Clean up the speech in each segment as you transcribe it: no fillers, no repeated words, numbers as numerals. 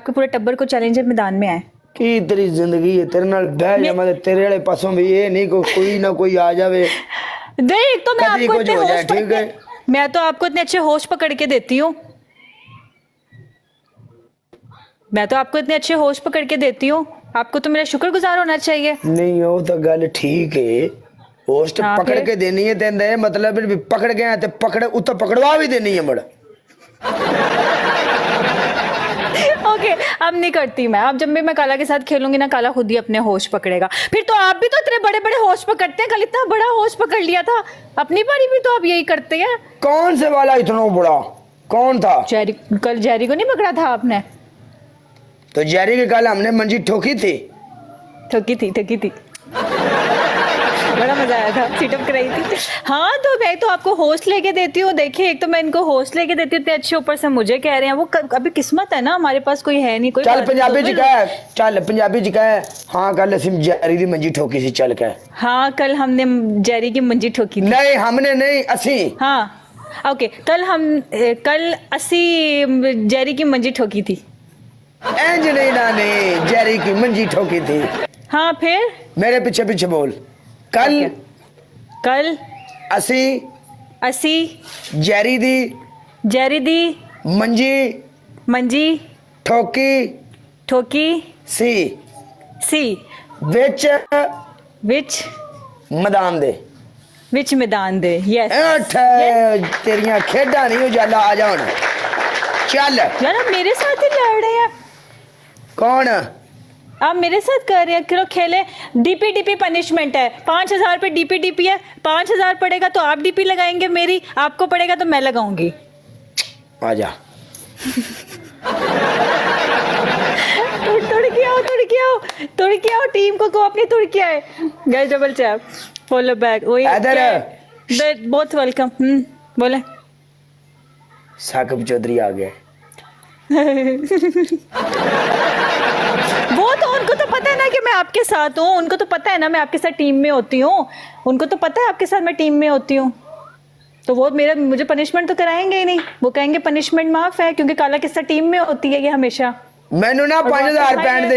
आपके पूरे टब्बर को चैलेंजर मैदान में आए की तेरी जिंदगी है तेरे नाल बह जा मैं तेरे वाले पासों भी ये नहीं कोई ना कोई आ जावे देख तो मैं कभी आपको कुछ इतने हो जाए, होश ठीक है? मैं तो आपको इतने अच्छे होश पकड़ के देती हूँ आपको तो मेरा शुक्रगुजार होना चाहिए। नहीं हो तो गल ठीक है पोस्ट हाँ, पकड़ फिर? के देनी है तेरे मतलब भी पकड़ गया ते पकड़ उतर पकड़वा भी देनी है बड़ा ओके अब नहीं करती मैं। अब जब भी मैं काला के साथ खेलूंगी ना काला खुद ही अपने होश पकड़ेगा। फिर तो आप भी तो इतने बड़े बड़े होश पकड़ते हैं, कल इतना बड़ा होश पकड़ लिया था अपनी बारी भी तो आप यही करते हैं। कौन से वाला इतना बड़ा कौन था? जेरी, कल जेरी को नहीं पकड़ा था आपने? तो जेरी के कल हमने मंजी ठोकी थी बड़ा मजा आया था, सीटअप कराई थी। हाँ तो मैं तो आपको होस्ट लेके देती हूँ। देखिए एक तो मैं इनको होस्ट लेके देती हूँ इतने अच्छे, ऊपर से मुझे कह रहे हैं। वो अभी किस्मत है ना, हमारे पास कोई है नहीं। कोई चल पंजाबी जी कह चल पंजाबी जी कह हाँ कल असि जेरी दी मंजी ठोकी सी चल कह। हाँ कल हमने जेरी की मंजी ठोकी थी। नहीं हमने नहीं असी। हाँ ओके कल असी जेरी की मंजी ठोकी थी। इंज नहीं ना नहीं जेरी की मंजी ठोकी थी। हाँ फिर मेरे पीछे पीछे बोल कल असी जेरी दी मंजी ठोकी सी विच मैदान दे यस तेरियां खेडा नहीं उजाला आ जाओ ना चल यार आप मेरे साथ ही लड़ रहे हैं। कौन आप मेरे साथ कर रहे हैं। चलो खेले डीपी पनिशमेंट है 5000 पे डीपी है। 5000 पड़ेगा तो आप डीपी लगाएंगे मेरी, आपको पड़ेगा तो मैं लगाऊंगी। आजा तुड़ के आओ टीम को अपनी तुड़ के आए। Guys double chap follow back वही इधर बहुत वेलकम। बोले साकिब चौधरी आ गए। वो तो उनको तो पता है ना कि मैं आपके साथ हूँ, उनको तो पता है ना मैं आपके साथ टीम में होती हूँ, उनको तो पता है आपके साथ मैं टीम में होती हूँ। तो वो मुझे पनिशमेंट तो कराएंगे ही नहीं, वो कहेंगे पनिशमेंट माफ है क्योंकि काला किस्सा टीम में होती है ये हमेशा। मैनू ना 5000 पैंट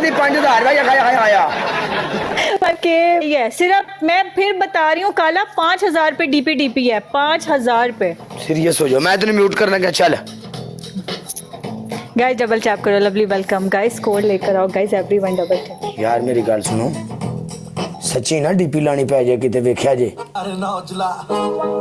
दी 5000 भाई आया ओके ये सिर्फ मैं फिर बता रही हूँ काला 5000 पे डीपी है 5000 पे। सीरियस हो जाओ मैं तो म्यूट करना क्या चल गाइस डबल टैप करो। लवली वेलकम गाइस कोड लेकर आओ गाइस एवरीवन डबल टैप। यार मेरी गल सुनो सच्ची ना डीपी लानी पै जाए किते वेख्या जे। अरे ना